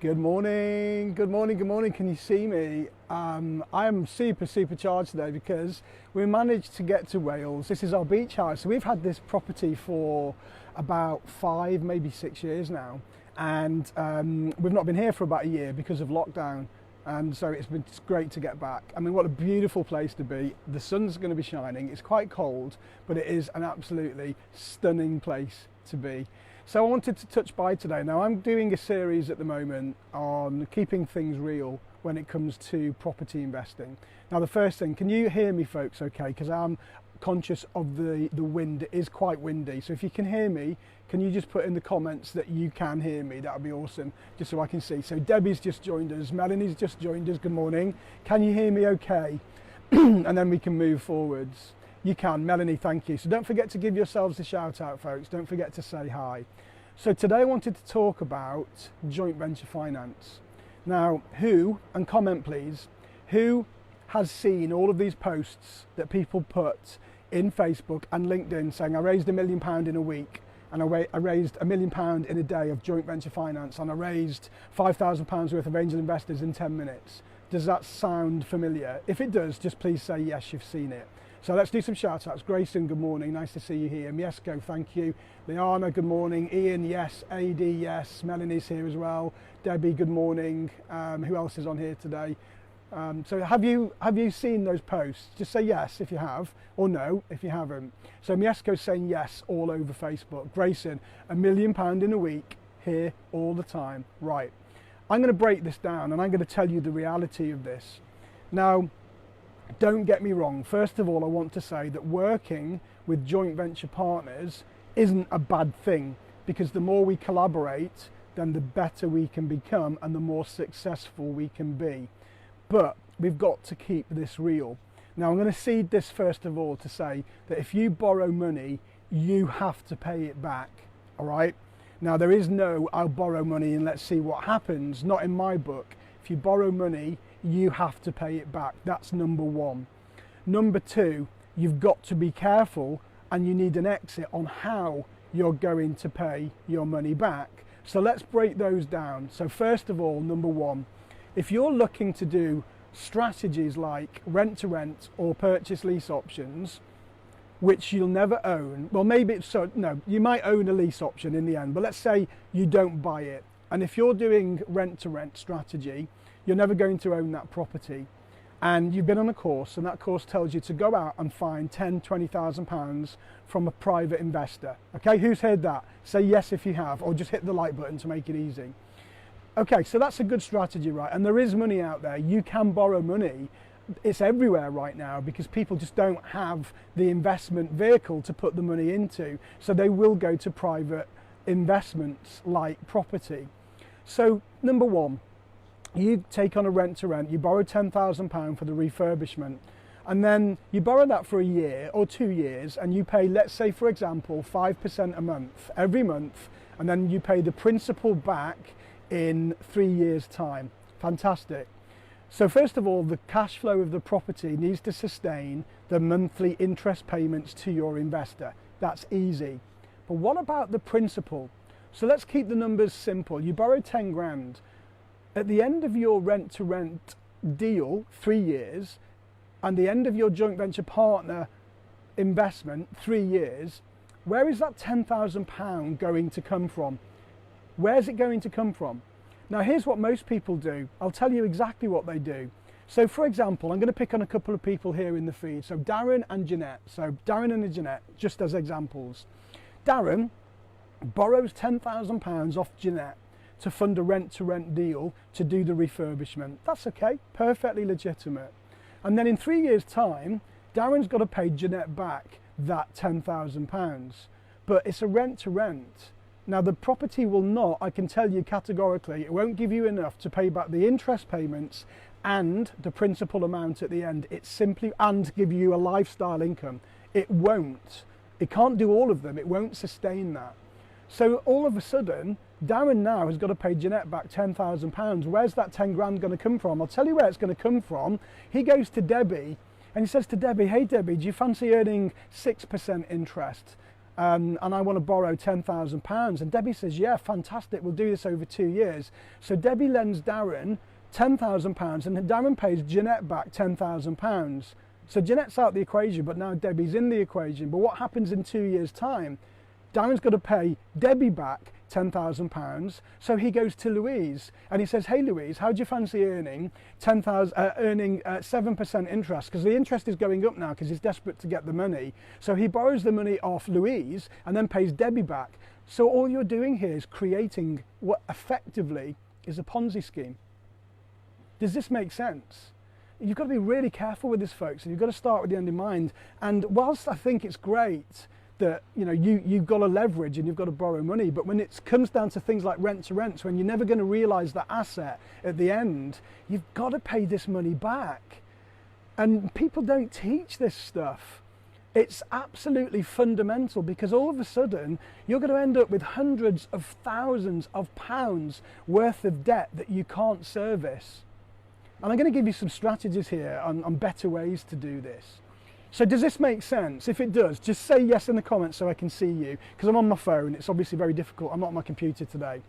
Good morning, good morning, good morning. Can you see me? I am super charged today because we managed to get to Wales. This is our beach house. So we've had this property for about 5, maybe 6 years now. And we've not been here for about a year because of lockdown. And so it's great to get back. I mean, what a beautiful place to be. The sun's going to be shining. It's quite cold, but it is an absolutely stunning place to be. So I wanted to touch by today. Now I'm doing a series at the moment on keeping things real when it comes to property investing. Now the first thing, can you hear me folks okay? Because I'm conscious of the wind. It is quite windy. So if you can hear me, can you just put in the comments that you can hear me? That would be awesome, just so I can see. So Debbie's just joined us, Melanie's just joined us, good morning. Can you hear me okay? And then we can move forwards. You can, Melanie, thank you. So don't forget to give yourselves a shout out, folks. Don't forget to say hi. So today I wanted to talk about joint venture finance. Now, and comment please, who has seen all of these posts that people put in Facebook and LinkedIn saying, I raised £1 million in a week, and I raised £1 million in a day of joint venture finance, and I raised £5,000 worth of angel investors in 10 minutes. Does that sound familiar? If it does, just please say yes, you've seen it. So let's do some shout outs. Grayson, good morning, nice to see you here. Miesko, thank you. Liana, good morning. Ian, yes. AD, yes. Melanie's here as well. Debbie, good morning. Who else is on here today? So have you seen those posts? Just say yes if you have, or no if you haven't. So Miesko's saying yes all over Facebook. Grayson, £1 million in a week, here all the time. Right, I'm going to break this down and I'm going to tell you the reality of this. Now, don't get me wrong. First of all, I want to say that working with joint venture partners isn't a bad thing, because the more we collaborate, then the better we can become and the more successful we can be. But we've got to keep this real. Now, I'm going to seed this first of all to say that if you borrow money, you have to pay it back. All right. Now, there is no I'll borrow money and let's see what happens. Not in my book. If you borrow money, you have to pay it back. That's number one. Number two, you've got to be careful and you need an exit on how you're going to pay your money back. So let's break those down. So first of all, number one, if you're looking to do strategies like rent to rent or purchase lease options, which you'll never own, well, maybe it's so, no, you might own a lease option in the end, but let's say you don't buy it. And if you're doing rent to rent strategy, you're never going to own that property. And you've been on a course, and that course tells you to go out and find £10,000-20,000 from a private investor. Okay, who's heard that? Say yes if you have, or just hit the like button to make it easy. Okay, so that's a good strategy, right? And there is money out there. You can borrow money. It's everywhere right now because people just don't have the investment vehicle to put the money into. So they will go to private investments like property. So number one, you take on a rent to rent, you borrow £10,000 for the refurbishment, and then you borrow that for a year or 2 years, and you pay, let's say for example, 5% a month, every month, and then you pay the principal back in 3 years' time. Fantastic. So first of all, the cash flow of the property needs to sustain the monthly interest payments to your investor. That's easy. But what about the principal? So let's keep the numbers simple. You borrow 10 grand. At the end of your rent to rent deal, 3 years, and the end of your joint venture partner investment, 3 years, where is that £10,000 going to come from? Where's it going to come from? Now, here's what most people do. I'll tell you exactly what they do. So for example, I'm going to pick on a couple of people here in the feed. So Darren and Jeanette. So Darren and Jeanette, just as examples. Darren borrows £10,000 off Jeanette to fund a rent-to-rent deal to do the refurbishment. That's okay, perfectly legitimate. And then in 3 years' time, Darren's got to pay Jeanette back that £10,000. But it's a rent-to-rent. Now the property will not, I can tell you categorically, it won't give you enough to pay back the interest payments and the principal amount at the end. It's simply, and give you a lifestyle income. It won't. It can't do all of them. It won't sustain that. So all of a sudden, Darren now has got to pay Jeanette back £10,000. Where's that 10 grand going to come from? I'll tell you where it's going to come from. He goes to Debbie and he says to Debbie, hey Debbie, do you fancy earning 6% interest? and I want to borrow £10,000. And Debbie says, yeah, fantastic, we'll do this over 2 years. So Debbie lends Darren £10,000 and Darren pays Jeanette back £10,000. So Jeanette's out the equation, but now Debbie's in the equation. But what happens in 2 years' time? Darren's got to pay Debbie back £10,000. So he goes to Louise and he says, hey Louise, how do you fancy earning 7% interest? Because the interest is going up now because he's desperate to get the money. So he borrows the money off Louise and then pays Debbie back. So all you're doing here is creating what effectively is a Ponzi scheme. Does this make sense? You've got to be really careful with this, folks, and you've got to start with the end in mind. And whilst I think it's great that you've got to leverage and you've got to borrow money, but when it comes down to things like rent to rent, when you're never going to realise that asset at the end, you've got to pay this money back. And people don't teach this stuff. It's absolutely fundamental, because all of a sudden you're going to end up with hundreds of thousands of pounds worth of debt that you can't service. And I'm going to give you some strategies here on better ways to do this. So does this make sense? If it does, just say yes in the comments so I can see you, because I'm on my phone. It's obviously very difficult. I'm not on my computer today.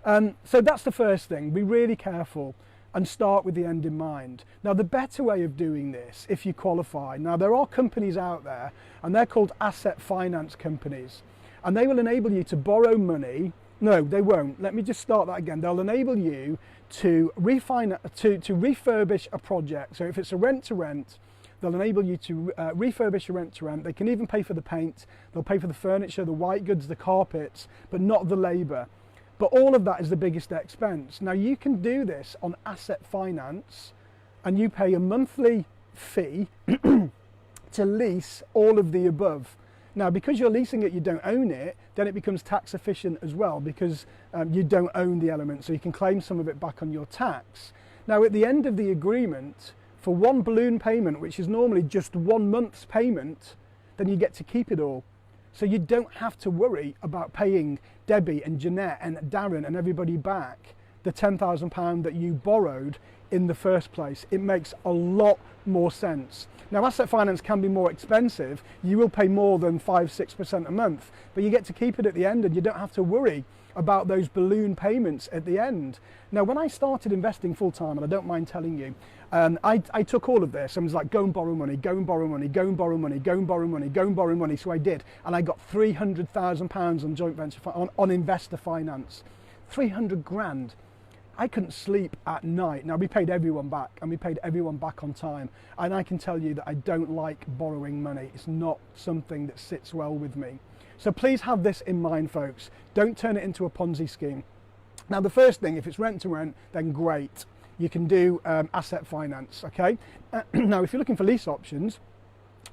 So that's the first thing. Be really careful and start with the end in mind. Now, the better way of doing this, if you qualify, now there are companies out there and they're called asset finance companies, and they will enable you to borrow money. No, they won't. Let me just start that again. They'll enable you to refurbish a project. So if it's a rent to rent, they'll enable you to refurbish a rent to rent. They can even pay for the paint. They'll pay for the furniture, the white goods, the carpets, but not the labour. But all of that is the biggest expense. Now, you can do this on asset finance and you pay a monthly fee to lease all of the above. Now, because you're leasing it, you don't own it, then it becomes tax efficient as well, because you don't own the element, so you can claim some of it back on your tax. Now, at the end of the agreement, for one balloon payment, which is normally just 1 month's payment, then you get to keep it all. So you don't have to worry about paying Debbie and Jeanette and Darren and everybody back the £10,000 that you borrowed in the first place. It makes a lot more sense. Now, asset finance can be more expensive. You will pay more than 5-6% a month, but you get to keep it at the end and you don't have to worry about those balloon payments at the end. Now, when I started investing full time, and I don't mind telling you, I took all of this and was like, go and borrow money, go and borrow money, go and borrow money, go and borrow money, go and borrow money. So I did, and I got £300,000 on joint venture on investor finance. 300 grand. I couldn't sleep at night. Now, we paid everyone back, and we paid everyone back on time. And I can tell you that I don't like borrowing money. It's not something that sits well with me. So please have this in mind, folks. Don't turn it into a Ponzi scheme. Now, the first thing, if it's rent to rent, then great. You can do asset finance, okay? Now, if you're looking for lease options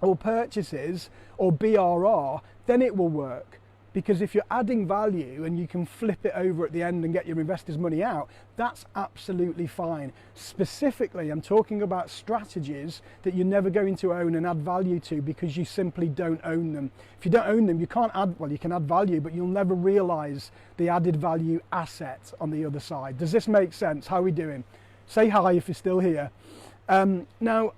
or purchases or BRR, then it will work. Because if you're adding value and you can flip it over at the end and get your investors' money out, that's absolutely fine. Specifically, I'm talking about strategies that you're never going to own and add value to because you simply don't own them. If you don't own them, you can't add, well, you can add value, but you'll never realize the added value asset on the other side. Does this make sense? How are we doing? Say hi if you're still here. Now,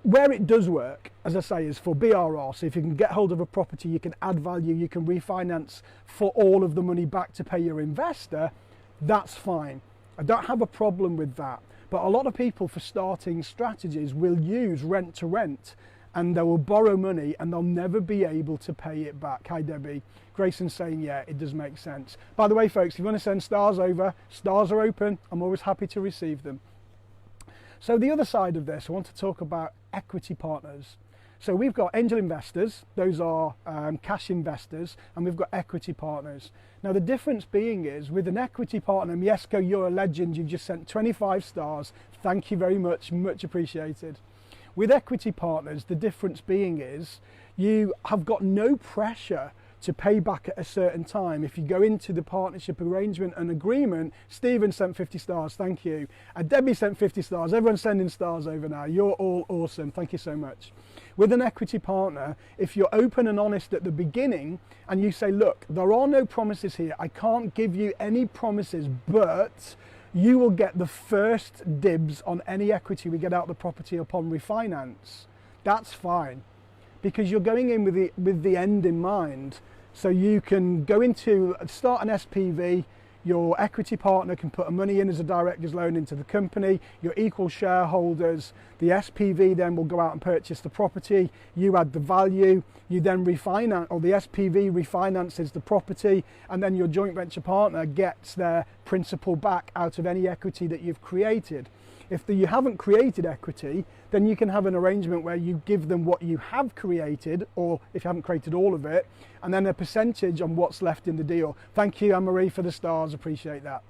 where it does work, as I say, is for BRR. So if you can get hold of a property, you can add value, you can refinance for all of the money back to pay your investor, that's fine. I don't have a problem with that. But a lot of people, for starting strategies, will use rent to rent, and they will borrow money and they'll never be able to pay it back. Hi Debbie. Grayson's saying, yeah, it does make sense. By the way, folks, if you want to send stars over, stars are open. I'm always happy to receive them. So the other side of this, I want to talk about equity partners. So we've got angel investors, those are cash investors, and we've got equity partners. Now the difference being is, with an equity partner, Miesko, you're a legend, you've just sent 25 stars. Thank you very much, much appreciated. With equity partners, the difference being is, you have got no pressure to pay back at a certain time. If you go into the partnership arrangement and agreement, Stephen sent 50 stars, thank you. Debbie sent 50 stars, everyone's sending stars over now. You're all awesome, thank you so much. With an equity partner, if you're open and honest at the beginning and you say, look, there are no promises here, I can't give you any promises, but you will get the first dibs on any equity we get out of the property upon refinance. That's fine. because you're going in with the end in mind. So you can go into, start an SPV, your equity partner can put money in as a director's loan into the company, you're equal shareholders, the SPV then will go out and purchase the property, you add the value, you then refinance, or the SPV refinances the property, and then your joint venture partner gets their principal back out of any equity that you've created. If you haven't created equity, then you can have an arrangement where you give them what you have created, or if you haven't created all of it, and then a percentage on what's left in the deal. Thank you, Anne-Marie, for the stars, appreciate that.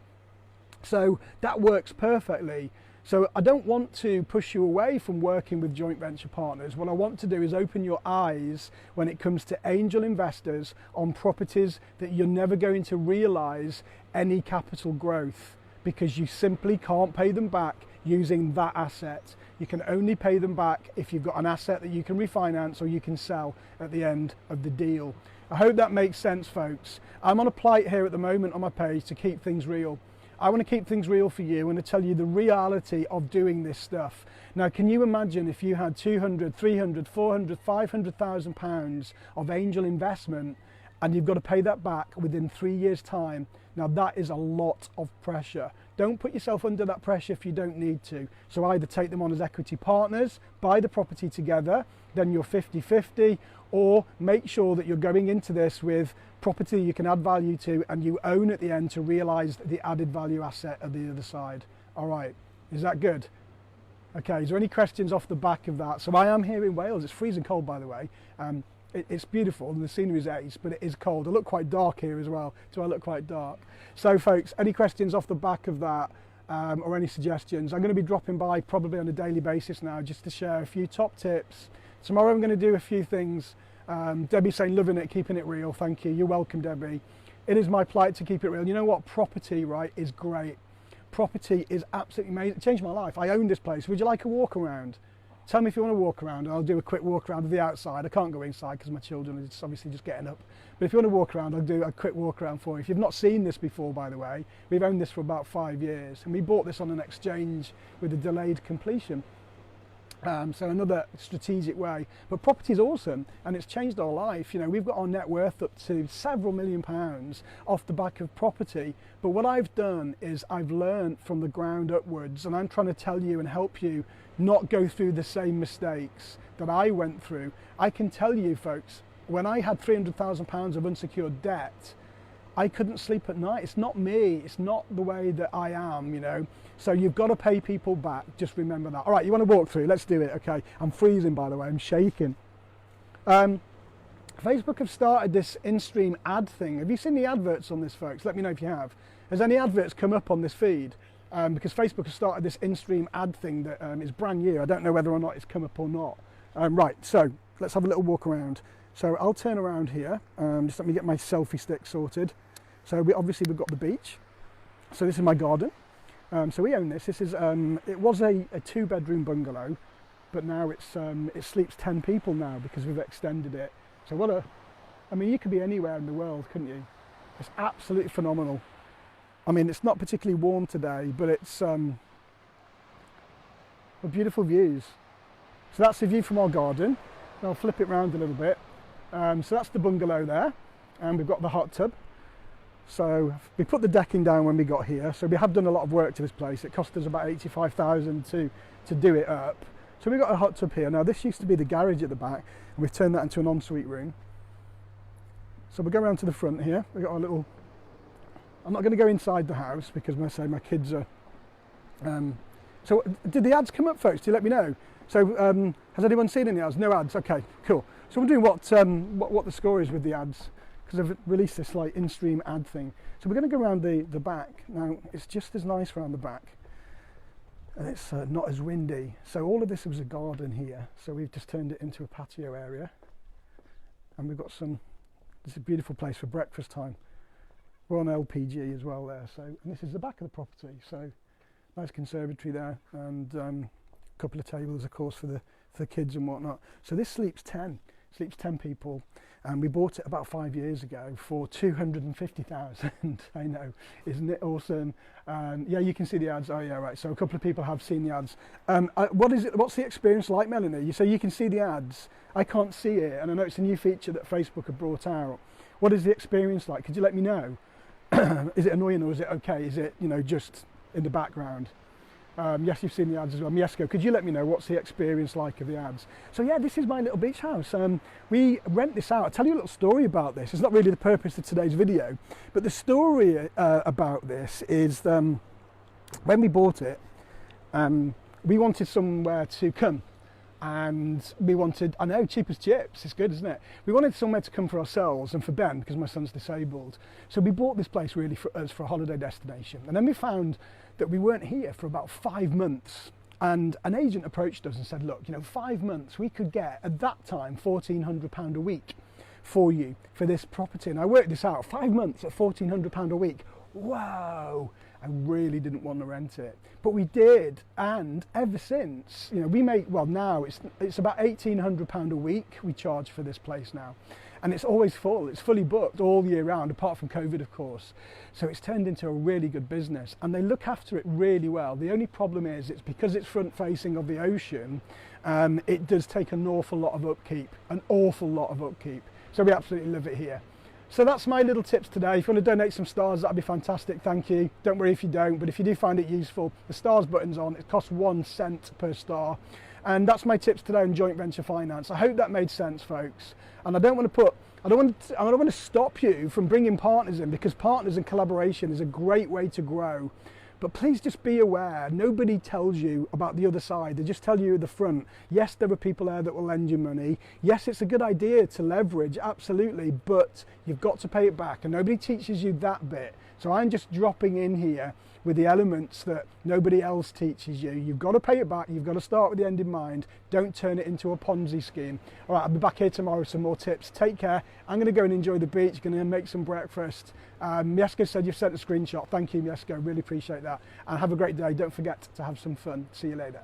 So that works perfectly. So I don't want to push you away from working with joint venture partners. What I want to do is open your eyes when it comes to angel investors on properties that you're never going to realise any capital growth, because you simply can't pay them back using that asset. You can only pay them back if you've got an asset that you can refinance or you can sell at the end of the deal. I hope that makes sense, folks. I'm on a plight here at the moment on my page to keep things real. I want to keep things real for you and to tell you the reality of doing this stuff. Now, can you imagine if you had 200, 300, 400, 500,000 pounds of angel investment and you've got to pay that back within 3 years' time? Now that is a lot of pressure. Don't put yourself under that pressure if you don't need to. So either take them on as equity partners, buy the property together, then you're 50-50, or make sure that you're going into this with property you can add value to and you own at the end to realise the added value asset at the other side. All right, is that good? Okay, is there any questions off the back of that? So I am here in Wales. It's freezing cold, by the way. It's beautiful and the scenery is ace, but it is cold. I look quite dark here as well. Do I look quite dark? So folks, any questions off the back of that or any suggestions? I'm going to be dropping by probably on a daily basis now just to share a few top tips. Tomorrow I'm going to do a few things. Debbie's saying, loving it, keeping it real. Thank you. You're welcome, Debbie. It is my plight to keep it real. You know what? Property, right, is great. Property is absolutely amazing. It changed my life. I own this place. Would you like a walk around? Tell me if you want to walk around, and I'll do a quick walk around of the outside. I can't go inside because my children are obviously just getting up. But if you want to walk around, I'll do a quick walk around for you. If you've not seen this before, by the way, we've owned this for about 5 years, and we bought this on an exchange with a delayed completion. So another strategic way. But property is awesome, and it's changed our life. You know, we've got our net worth up to several £1,000,000 off the back of property. But what I've done is I've learned from the ground upwards, and I'm trying to tell you and help you not go through the same mistakes that I went through. I can tell you, folks, when I had £300,000 of unsecured debt, I couldn't sleep at night. It's not me. It's not the way that I am, you know. So you've got to pay people back. Just remember that. All right, you want to walk through? Let's do it. Okay. I'm freezing, by the way. I'm shaking. Facebook have started this in-stream ad thing. Have you seen the adverts on this, folks? Let me know if you have. Has any adverts come up on this feed? Because Facebook has started this in-stream ad thing that is brand new. I don't know whether or not it's come up or not. Right, so let's have a little walk around. So I'll turn around here. Just let me get my selfie stick sorted. So obviously we've got the beach. So this is my garden. So we own this. This is it was a 2-bedroom bungalow, but now it sleeps 10 people now because we've extended it. So I mean, you could be anywhere in the world, couldn't you? It's absolutely phenomenal. I mean, it's not particularly warm today, but it's beautiful views. So that's the view from our garden. I'll flip it round a little bit. So that's the bungalow there, and we've got the hot tub. So we put the decking down when we got here. So we have done a lot of work to this place. It cost us about 85,000 to do it up. So we've got a hot tub here. Now this used to be the garage at the back, and we've turned that into an ensuite room. So we'll go around to the front here. We've got our little, I'm not going to go inside the house because my kids are, so did the ads come up, folks? Do you let me know? So has anyone seen any ads? No ads, okay, cool. So we're doing what the score is with the ads, because I've released this like in-stream ad thing. So we're going to go around the back. Now it's just as nice around the back, and it's not as windy. So all of this was a garden here, so we've just turned it into a patio area, and we've got this is a beautiful place for breakfast time. We're on LPG as well there, so, and this is the back of the property, so nice conservatory there, and a couple of tables of course for the kids and whatnot. So this sleeps 10 people, and we bought it about 5 years ago for 250,000. I know, isn't it awesome? Yeah, you can see the ads. Oh yeah, right. So a couple of people have seen the ads. What's the experience like, Melanie? So you can see the ads. I can't see it, and I know it's a new feature that Facebook have brought out. What is the experience like? Could you let me know? Is it annoying or is it okay? Is it, just in the background? Yes, you've seen the ads as well. Miesko, could you let me know what's the experience like of the ads? So yeah, this is my little beach house. We rent this out. I'll tell you a little story about this. It's not really the purpose of today's video, but the story about this is when we bought it, we wanted somewhere to come. And we wanted, I know, cheap as chips, it's good, isn't it? We wanted somewhere to come for ourselves and for Ben, because my son's disabled. So we bought this place really for us for a holiday destination. And then we found that we weren't here for about 5 months. And an agent approached us and said, look, 5 months, we could get, at that time, £1,400 a week for you for this property. And I worked this out, 5 months at £1,400 a week. Whoa! I really didn't want to rent it, but we did, and ever since, we make, well, now it's about £1,800 a week we charge for this place now, and it's always full. It's fully booked all year round, apart from COVID, of course. So it's turned into a really good business, and they look after it really well. The only problem is, it's because it's front facing of the ocean, it does take an awful lot of upkeep, So we absolutely love it here. So that's my little tips today. If you want to donate some stars, that'd be fantastic, thank you. Don't worry if you don't, but if you do find it useful, the stars button's on. It costs 1 cent per star. And that's my tips today on joint venture finance. I hope that made sense, folks. And I don't want to stop you from bringing partners in, because partners and collaboration is a great way to grow. But please just be aware, nobody tells you about the other side. They just tell you at the front. Yes, there are people there that will lend you money. Yes, it's a good idea to leverage, absolutely, but you've got to pay it back, and nobody teaches you that bit. So I'm just dropping in here with the elements that nobody else teaches you. You've got to pay it back. You've got to start with the end in mind. Don't turn it into a Ponzi scheme. All right, I'll be back here tomorrow with some more tips. Take care. I'm going to go and enjoy the beach. Going to make some breakfast. Miesko said you've sent a screenshot. Thank you, Miesko. Really appreciate that. And have a great day. Don't forget to have some fun. See you later.